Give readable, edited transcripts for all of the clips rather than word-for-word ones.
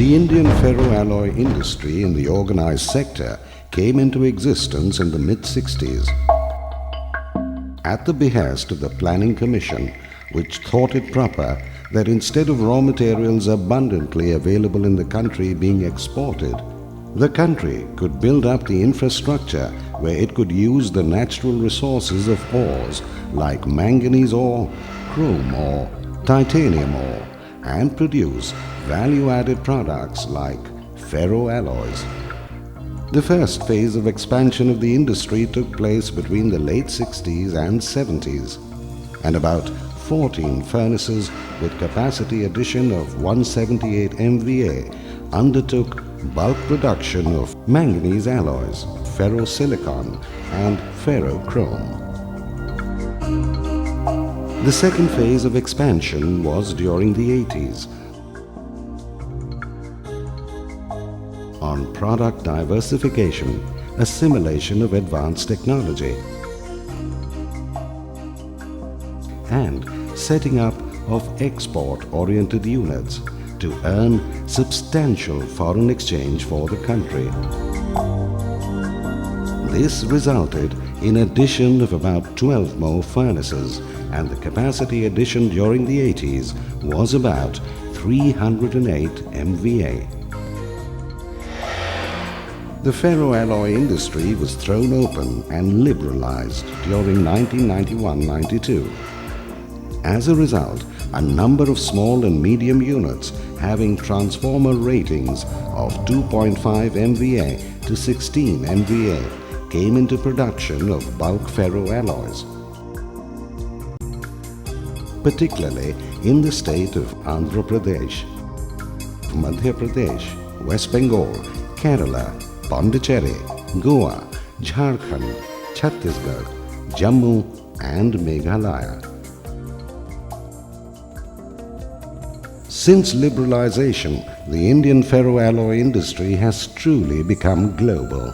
The Indian ferroalloy industry in the organized sector came into existence in the mid-60s. At the behest of the Planning Commission, which thought it proper that instead of raw materials abundantly available in the country being exported, the country could build up the infrastructure where it could use the natural resources of ores like manganese ore, chrome ore, titanium ore, and produce value-added products like ferroalloys. The first phase of expansion of the industry took place between the late 60s and 70s, and about 14 furnaces with capacity addition of 178 MVA undertook bulk production of manganese alloys, ferrosilicon and ferrochrome. The second phase of expansion was during the 80s. On product diversification, assimilation of advanced technology, and setting up of export-oriented units to earn substantial foreign exchange for the country. This resulted in addition of about 12 more furnaces, and the capacity addition during the 80s was about 308 MVA. The ferroalloy industry was thrown open and liberalized during 1991-92. As a result, a number of small and medium units having transformer ratings of 2.5 MVA to 16 MVA came into production of bulk ferroalloys, particularly in the state of Andhra Pradesh, Madhya Pradesh, West Bengal, Kerala, Pondicherry, Goa, Jharkhand, Chhattisgarh, Jammu and Meghalaya. Since liberalization, the Indian ferroalloy industry has truly become global.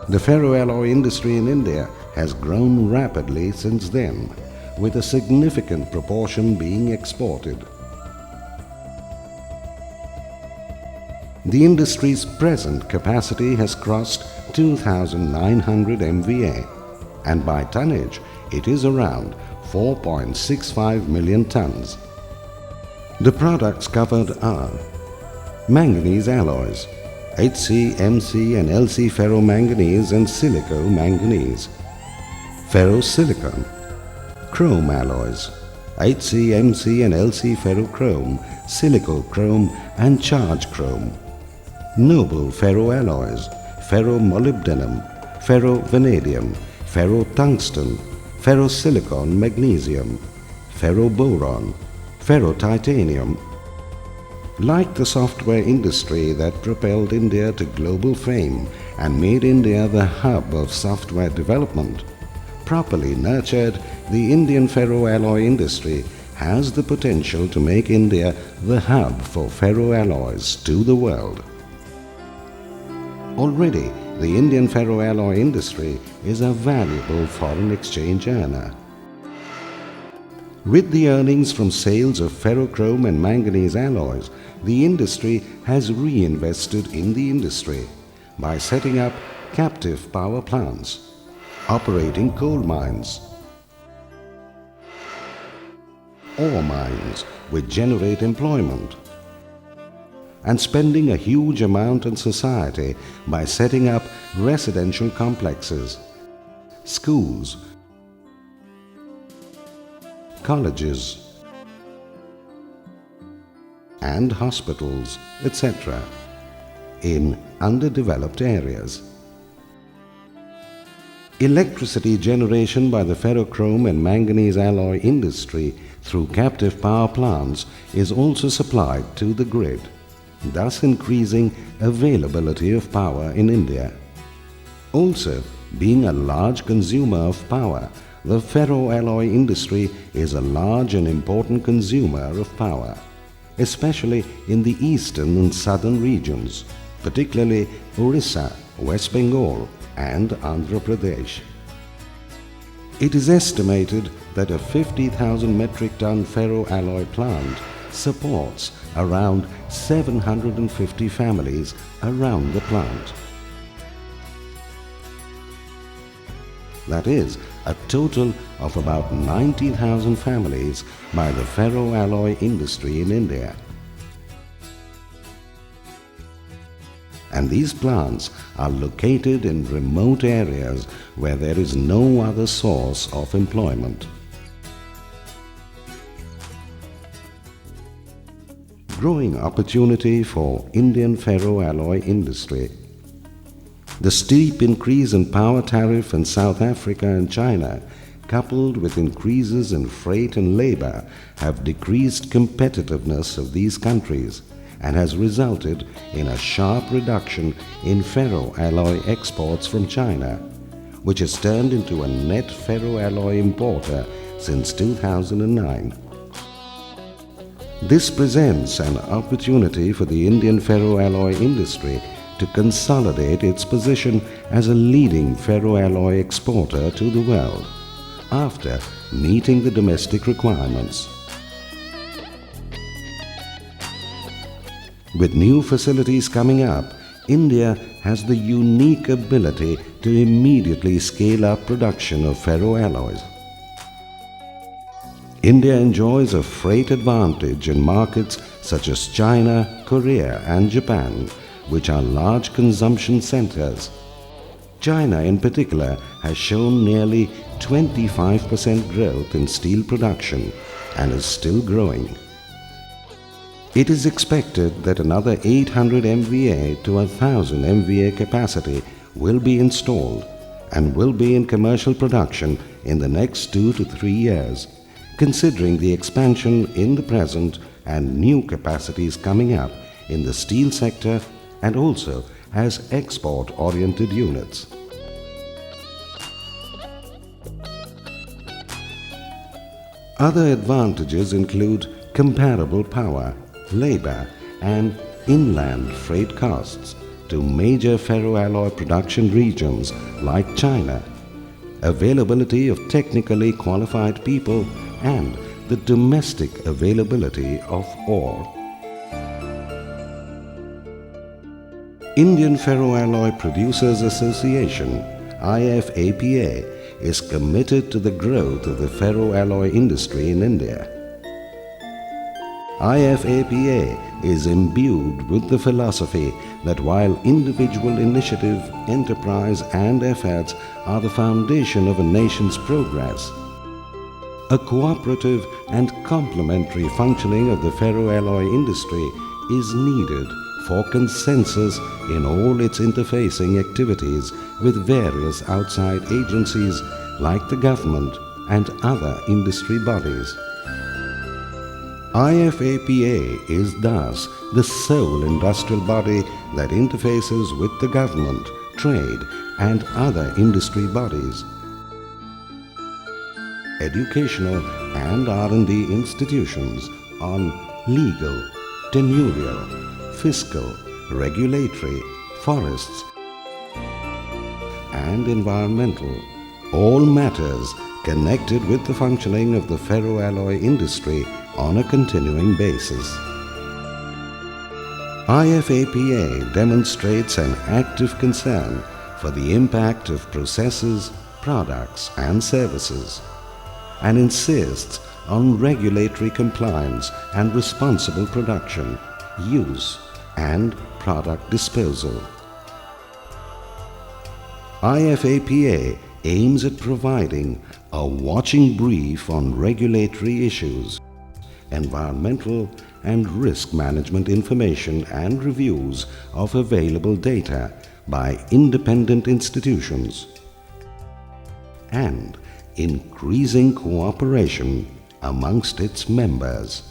The ferroalloy industry in India has grown rapidly since then, with a significant proportion being exported. The industry's present capacity has crossed 2,900 MVA, and by tonnage it is around 4.65 million tons. The products covered are manganese alloys, HC, MC and LC ferromanganese and silico-manganese, ferrosilicon, chrome alloys, HC, MC and LC ferrochrome, silicochrome and charge chrome, noble ferroalloys, ferromolybdenum, ferrovanadium, ferrotungsten, ferrosilicon magnesium, ferroboron, ferrotitanium. Like the software industry that propelled India to global fame and made India the hub of software development, properly nurtured, the Indian ferroalloy industry has the potential to make India the hub for ferroalloys to the world. Already, the Indian ferroalloy industry is a valuable foreign exchange earner. With the earnings from sales of ferrochrome and manganese alloys, the industry has reinvested in the industry by setting up captive power plants, operating coal mines, ore mines which generate employment, and spending a huge amount in society by setting up residential complexes, schools, colleges, and hospitals, etc., in underdeveloped areas. Electricity generation by the ferrochrome and manganese alloy industry through captive power plants is also supplied to the grid, thus increasing availability of power in India. Also, being a large consumer of power, the ferroalloy industry is a large and important consumer of power, especially in the eastern and southern regions, particularly Orissa, West Bengal and Andhra Pradesh. It is estimated that a 50,000 metric ton ferroalloy plant supports around 750 families around the plant. That is, a total of about 90,000 families by the ferroalloy industry in India. And these plants are located in remote areas where there is no other source of employment. Growing opportunity for Indian ferroalloy industry. The steep increase in power tariff in South Africa and China, coupled with increases in freight and labor, have decreased competitiveness of these countries and has resulted in a sharp reduction in ferroalloy exports from China, which has turned into a net ferroalloy importer since 2009. This presents an opportunity for the Indian ferroalloy industry to consolidate its position as a leading ferroalloy exporter to the world, after meeting the domestic requirements. With new facilities coming up, India has the unique ability to immediately scale up production of ferroalloys. India enjoys a freight advantage in markets such as China, Korea and Japan, which are large consumption centers. China in particular has shown nearly 25% growth in steel production and is still growing. It is expected that another 800 MVA to 1000 MVA capacity will be installed and will be in commercial production in the next 2 to 3 years, considering the expansion in the present and new capacities coming up in the steel sector and also as export-oriented units. Other advantages include comparable power, labor and inland freight costs to major ferroalloy production regions like China, availability of technically qualified people and the domestic availability of ore. Indian Ferroalloy Producers Association, IFAPA, is committed to the growth of the ferroalloy industry in India. IFAPA is imbued with the philosophy that while individual initiative, enterprise and efforts are the foundation of a nation's progress, a cooperative and complementary functioning of the ferroalloy industry is needed for consensus in all its interfacing activities with various outside agencies like the government and other industry bodies. IFAPA is thus the sole industrial body that interfaces with the government, trade and other industry bodies. Educational and R&D institutions on legal, tenurial, fiscal, regulatory, forests and environmental, all matters connected with the functioning of the ferroalloy industry on a continuing basis. IFAPA demonstrates an active concern for the impact of processes, products and services, and insists on regulatory compliance and responsible production, use and product disposal. IFAPA aims at providing a watching brief on regulatory issues, environmental and risk management information and reviews of available data by independent institutions, and increasing cooperation amongst its members.